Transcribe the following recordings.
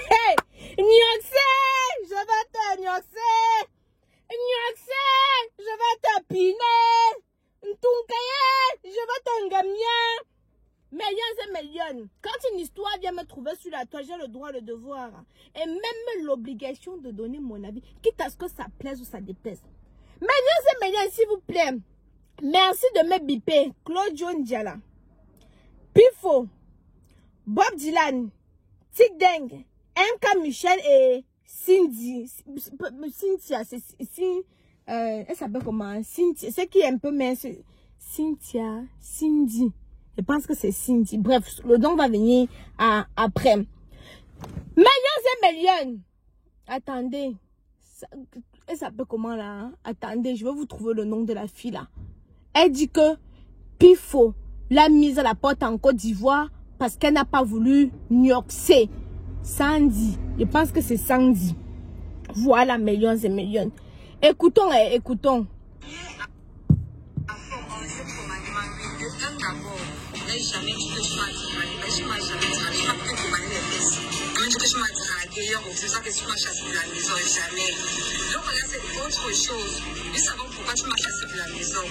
Hey, Nyoxé, je vais te Nyoxé. Nyoxé, je vais te piner. Ntunkaye, je vais te ngamia. Millions et millions. Quand une histoire vient me trouver sur la toile, j'ai le droit, le devoir et même l'obligation de donner mon avis, quitte à ce que ça plaise ou ça déplaise. Millions et millions, s'il vous plaît. Merci de me biper. Claude John Diala, Pifo, Bob Dylan, Tic Deng, MK Michel et Cindy. Cynthia, c'est elle s'appelle comment? Cynthia, c'est qui est un peu mince. Cynthia, Cindy. Je pense que c'est Cindy. Bref, le nom va venir après. Millions et millions. Attendez. Elle s'appelle comment là? Hein? Attendez, je vais vous trouver le nom de la fille là. Elle dit que Pifo l'a mise à la porte en Côte d'Ivoire parce qu'elle n'a pas voulu nyoxer. Sandy. Je pense que c'est Sandy. Voilà, millions et millions. Écoutons, écoutons. C'est ça que tu m'as chassé de la maison, jamais. Donc là, c'est autre chose. Nous savons pourquoi tu m'as chassé de la maison.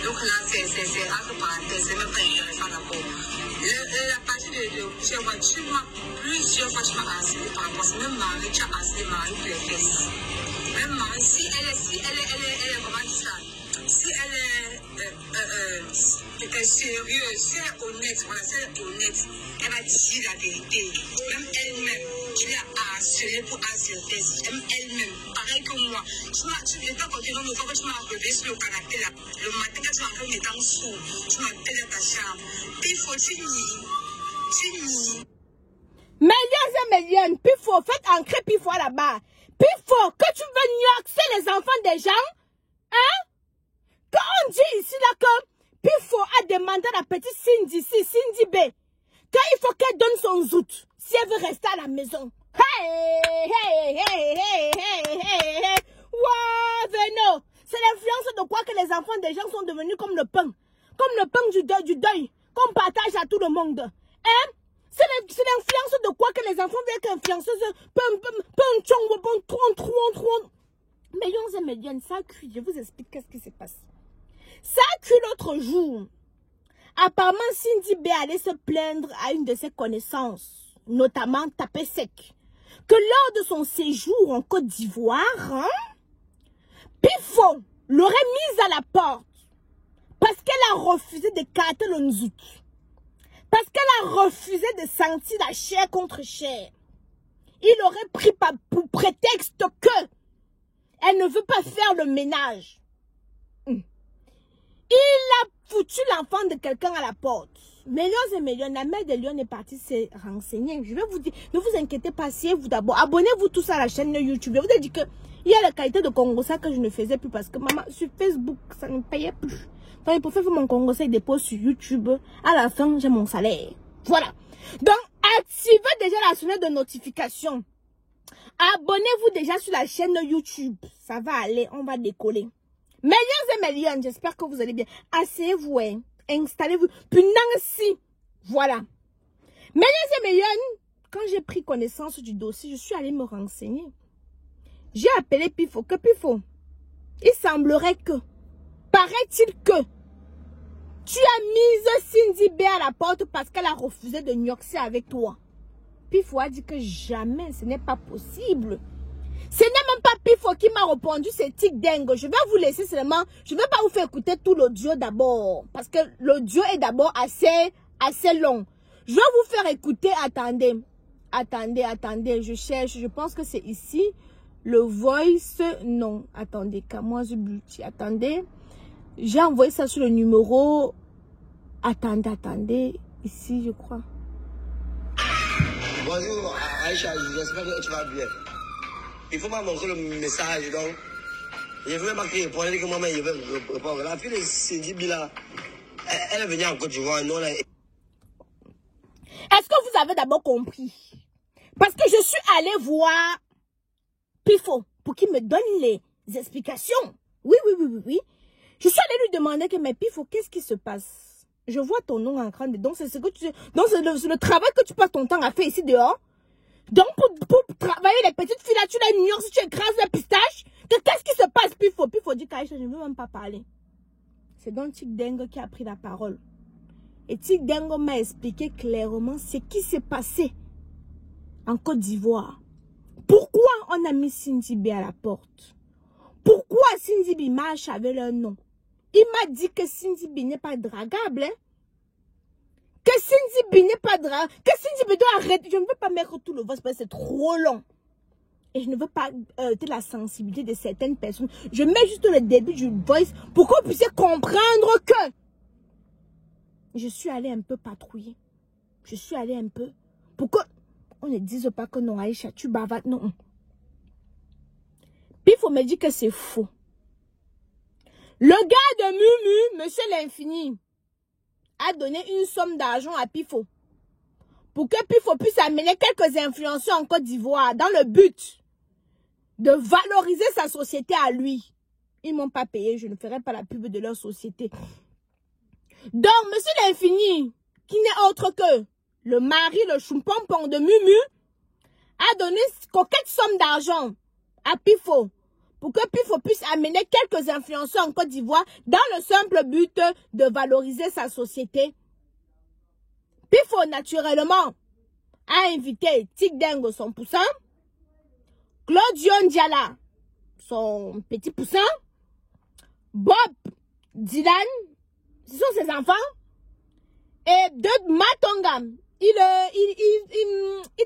Donc là, c'est entre parenthèses, c'est même pas intéressant d'abord. La partie de tu vois, tu m'as plusieurs fois, tu m'as harcelé par rapport à ça. Même Marie, tu as harcelé Marie pour les fesses. Même Marie, si elle est, comment dire ça? Si elle est sérieuse, si elle est honnête, voilà, si elle est honnête, elle va dire la vérité. Même elle-même, tu l'as harcelée pour harceler. Même elle-même, pareil que moi. Tu étais côté dans le temps que tu m'as relevé sur le canapé là. Le matin, quand tu m'as fait mes dents sous, tu m'appelles dans ta chambre. Puis il faut tu nies. Millions et millions. Pifo, faites ancrer Pifo là-bas. Pifo, que tu veux nyoxer les enfants des gens? Hein? Quand on dit ici là que Pifo a demandé à la petite Cindy B, qu'il faut qu'elle donne son zout si elle veut rester à la maison. Hey. Wow, Veno. C'est l'influence de quoi que les enfants des gens sont devenus comme le pain. Comme le pain du deuil. Qu'on partage à tout le monde. Hein? C'est l'influence de quoi que les enfants veulent qu'influenceuse millions et millions, ça cuit. Je vous explique qu'est-ce qui se passe. Ça cuit l'autre jour. Apparemment, Cindy B allait se plaindre à une de ses connaissances, notamment Tapé Sec, que lors de son séjour en Côte d'Ivoire, Pifo l'aurait mise à la porte parce qu'elle a refusé de carter le nzout. Parce qu'elle a refusé de sentir la chair contre chair. Il aurait pris pour prétexte que elle ne veut pas faire le ménage. Il a foutu l'enfant de quelqu'un à la porte. Millions et millions. La mère de Lyon est partie se renseigner. Je vais vous dire, ne vous inquiétez pas, asseyez-vous d'abord. Abonnez-vous tous à la chaîne YouTube. Je vous ai dit que il y a la qualité de Congo, ça que je ne faisais plus parce que maman, sur Facebook, ça ne payait plus. Donc, pour faire mon Congo, ça, il dépose sur YouTube. À la fin, j'ai mon salaire. Voilà. Donc, activez déjà la sonnette de notification. Abonnez-vous déjà sur la chaîne YouTube. Ça va aller, on va décoller. Millions et millions, j'espère que vous allez bien. Asseyez-vous, hein. Installez-vous. Puis Nancy, voilà. Millions et millions, quand j'ai pris connaissance du dossier, je suis allée me renseigner. J'ai appelé Pifo. Que Pifo, il semblerait que, paraît-il que, tu as mis Cindy B à la porte parce qu'elle a refusé de nyoxer avec toi. Pifo a dit que jamais, ce n'est pas possible. Ce n'est même pas Pifo qui m'a répondu, c'est Tic Deng. Je vais vous laisser seulement, je ne vais pas vous faire écouter tout l'audio d'abord. Parce que l'audio est d'abord assez long. Je vais vous faire écouter, attendez, je cherche, je pense que c'est ici. Le voice, non, attendez, moi je buti, attendez. J'ai envoyé ça sur le numéro, attendez, ici je crois. Bonjour Aïcha, j'espère que tu vas bien. Il faut pas montrer le message, donc je vais marquer pour aller que maman il veut répondre. La fille de Cindy Bila, elle est venue en Côte d'Ivoire. Est-ce que vous avez d'abord compris? Parce que je suis allée voir Pifo pour qu'il me donne les explications. Oui. Je suis allée lui demander que, mais Pifo, qu'est-ce qui se passe? Je vois ton nom en train de... Donc, c'est ce que tu... Donc, c'est le travail que tu passes ton temps à faire ici dehors. Donc, pour les petites filles là, tu les ignores si tu écrases les pistaches. Qu'est-ce qui se passe? Pifo dit qu'Aïcha, je ne veux même pas parler. C'est donc Tic Dengo qui a pris la parole. Et Tic Dengo m'a expliqué clairement ce qui s'est passé en Côte d'Ivoire. Pourquoi on a mis Cindy B à la porte? Pourquoi Cindy B marche avec leur nom? Il m'a dit que Cindy B n'est pas dragable. Hein? Que Cindy B n'est pas dragable. Que Cindy B doit arrêter. Je ne veux pas mettre tout le voice parce que c'est trop long. Et je ne veux pas heurter la sensibilité de certaines personnes. Je mets juste le début du voice pour qu'on puisse comprendre que je suis allée un peu patrouiller. Je suis allée un peu pour qu'on ne dise pas que non, Aïcha, tu bavardes. Non. Puis il faut me dire que c'est faux. Le gars de Mumu, Monsieur l'Infini, a donné une somme d'argent à Pifo pour que Pifo puisse amener quelques influenceurs en Côte d'Ivoire dans le but de valoriser sa société à lui. Ils ne m'ont pas payé, je ne ferai pas la pub de leur société. Donc, Monsieur l'Infini, qui n'est autre que le mari, le choupompon de Mumu, a donné une coquette somme d'argent à Pifo pour que Pifo puisse amener quelques influenceurs en Côte d'Ivoire dans le simple but de valoriser sa société. Pifo, naturellement, a invité Tic Dengo, son poussin, Claudio Ndiala, son petit poussin, Bob Dylan, ce sont ses enfants, et de Matonga. Il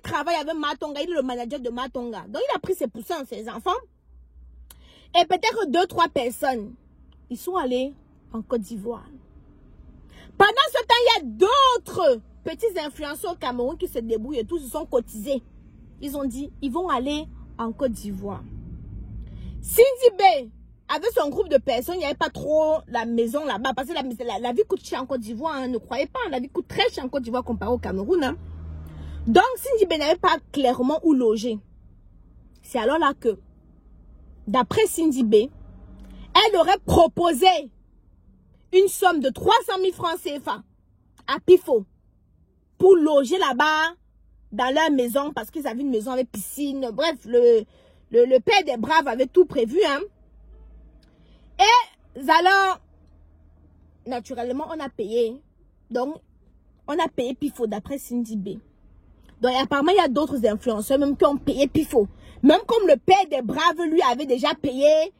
travaille avec Matonga, il est le manager de Matonga. Donc il a pris ses poussins, ses enfants, et peut-être 2-3 personnes. Ils sont allés en Côte d'Ivoire. Pendant ce temps, il y a d'autres petits influenceurs au Cameroun qui se débrouillent et tous se sont cotisés. Ils ont dit, ils vont aller en Côte d'Ivoire. Cindy B, avec son groupe de personnes, il n'y avait pas trop la maison là-bas. Parce que la vie coûte cher en Côte d'Ivoire. Hein, ne croyez pas, la vie coûte très cher en Côte d'Ivoire comparé au Cameroun. Hein. Donc, Cindy B n'avait pas clairement où loger. C'est alors là que, d'après Cindy B, elle aurait proposé une somme de 300 000 francs CFA à Pifo pour loger là-bas dans leur maison parce qu'ils avaient une maison avec piscine. Bref, le père des braves avait tout prévu. Hein. Et alors, naturellement, on a payé. Donc, on a payé Pifo d'après Cindy B. Donc, apparemment, il y a d'autres influenceurs même qui ont payé Pifo. Même comme le père des braves, lui, avait déjà payé.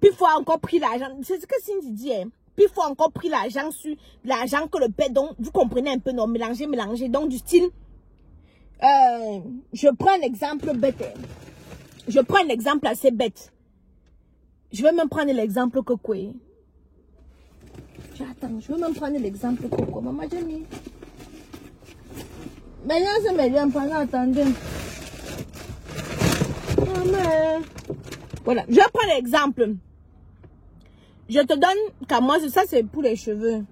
Pifo a encore pris l'argent. C'est ce que Cindy dit. Hein. Pifo a encore pris l'argent sur l'argent que le père... Donc, vous comprenez un peu, non? Mélanger. Donc, du style... je prends un exemple bête. Je prends un exemple assez bête. Je vais même prendre l'exemple Coco. Attends, je vais même prendre l'exemple Coco. Maman, j'ai mis. Maintenant, c'est bien pendant, attendez. Voilà, je vais prendre l'exemple. Je te donne qu'à moi, ça c'est pour les cheveux.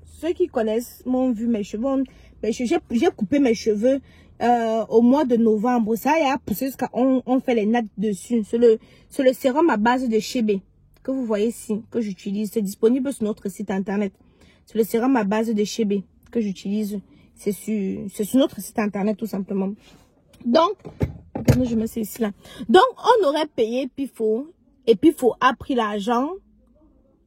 Ceux qui connaissent m'ont vu mes cheveux. J'ai coupé mes cheveux au mois de novembre. Ça a poussé jusqu'à on fait les nattes dessus. C'est le sérum à base de Chébé que vous voyez ici, que j'utilise. C'est disponible sur notre site internet. C'est le sérum à base de Chébé que j'utilise. C'est sur notre site internet tout simplement. Donc, je mets ça ici là. Donc, on aurait payé Pifo et Pifo a pris l'argent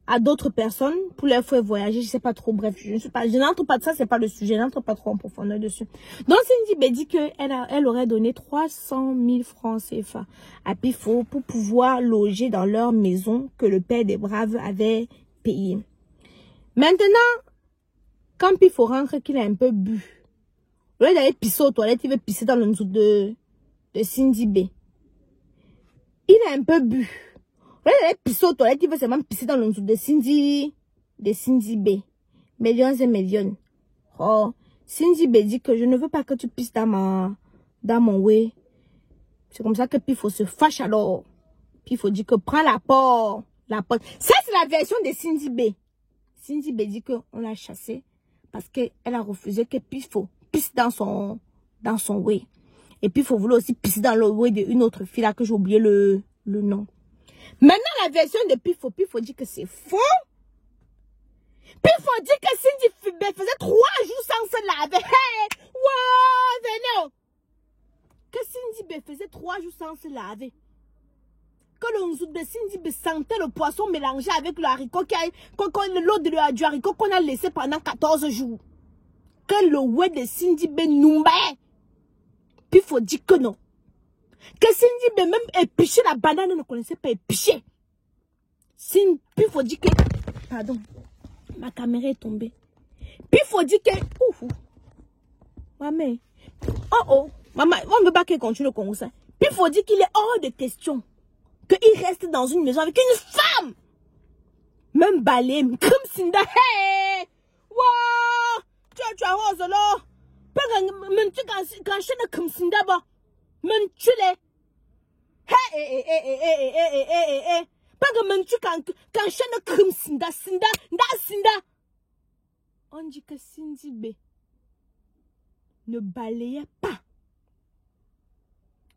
à d'autres personnes pour leur faire voyager, je sais pas trop, bref, je n'entre pas de ça, c'est pas le sujet, je n'entre pas trop en profondeur dessus. Donc Cindy B dit qu'elle aurait donné 300 000 francs CFA à Pifo pour pouvoir loger dans leur maison que le père des braves avait payé. Maintenant, quand Pifo rentre qu'il a un peu bu, au lieu d'aller pisser aux toilettes, il veut pisser dans le dessous de Cindy B. Il a un peu bu. Là, il a pissé aux toilettes, il veut seulement pisser dans le dessous de Cindy B. Millions et millions. Oh, Cindy B dit que je ne veux pas que tu pisses dans mon way. C'est comme ça que Pifo se fâche alors. Pifo dit que prends la porte. Ça, c'est la version de Cindy B. Cindy B dit qu'on l'a chassée parce qu'elle a refusé que Pifo pisse dans son way. Et Pifo voulait aussi pisser dans le way d'une autre fille là que j'ai oublié le nom. Maintenant, la version de Pifo dit que c'est faux. Pifo dit que Cindy B faisait 3 jours sans se laver. Hey! Wow, venez. que Cindy B faisait 3 jours sans se laver. Que le nzout de Cindy B sentait le poisson mélangé avec le haricot, l'eau du haricot qu'on a laissé pendant 14 jours. Que le ouais de Cindy B noumbait. Puis il faut dire que non. Que Cindy B même épicher la banane, elle ne connaissait pas épicher. Puis il faut dire que... Pardon, ma caméra est tombée. Puis il faut dire que... Maman. Oh. Maman, on ne veut pas qu'elle continue comme ça. Puis il faut dire qu'il est hors de question qu'il reste dans une maison avec une femme. Même balai, comme Cinda. Hey! Wow! Tu as rose là. Pas quand je comme Cinda, même tu l'es. Hey! Pas que même tu quand je comme Cinda. On dit que Cindy B ne balayait pas.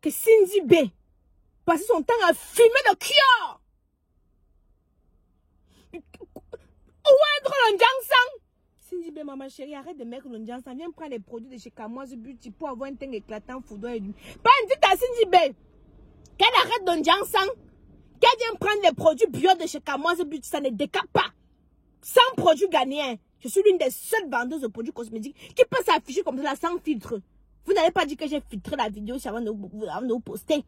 Que Cindy B passait son temps à fumer le cœur. Ouadre le Jansang. Cindy B, maman chérie, arrête de mettre le Jansang. Viens prendre les produits de chez Kamoise Beauty pour avoir un teint éclatant, foudroyant et du. Pas un dit à Cindy B qu'elle arrête le Jansang. Qu'elle vienne prendre les produits bio de chez Kamoise Beauty, ça ne décape pas. Sans produits ghanéens. Je suis l'une des seules vendeuses de produits cosmétiques qui peut s'afficher comme ça sans filtre. Vous n'avez pas dit que j'ai filtré la vidéo avant de vous poster.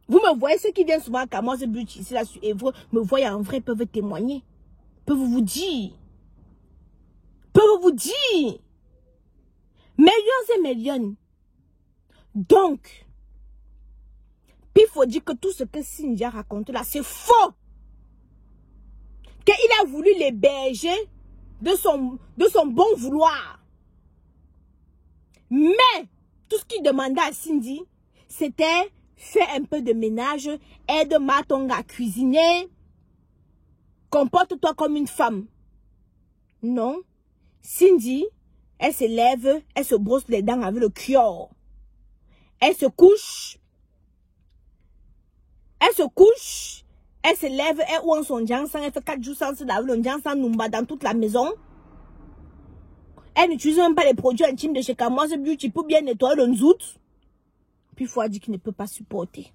Vous me voyez, ceux qui viennent souvent à Kamoise Beauty ici, là, sur Évreux, me voient en vrai, peuvent témoigner. Peuvent vous dire. Millions et millions. Donc, puis il faut dire que tout ce que Cindy a raconté là, c'est faux. Qu'il a voulu l'héberger de son bon vouloir. Mais, tout ce qu'il demandait à Cindy, c'était faire un peu de ménage, aide Matonga à cuisiner, comporte-toi comme une femme. Non. Cindy, elle se lève, elle se brosse les dents avec le cuir. Elle se couche, elle se lève, elle ouvre son Jansang, elle fait 4 jours sans se laver le Jansang Numba dans toute la maison. Elle n'utilise même pas les produits intimes de chez Kamoise Beauty pour bien nettoyer le nzout. Puis il faut dire qu'il ne peut pas supporter.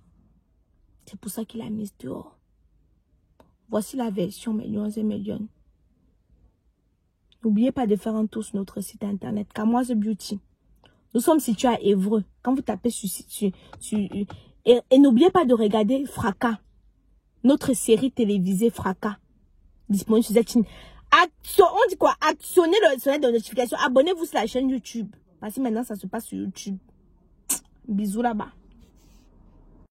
C'est pour ça qu'il a mis dehors. Voici la version millions et millions. N'oubliez pas de faire un tour sur notre site internet Kamoise Beauty. Nous sommes situés à Évreux. Quand vous tapez et n'oubliez pas de regarder Fracas. Notre série télévisée Fracas. Disponible sur cette chaîne. On dit quoi? Actionnez le sonnet de notification. Abonnez-vous sur la chaîne YouTube. Parce que maintenant, ça se passe sur YouTube. Bisous là-bas.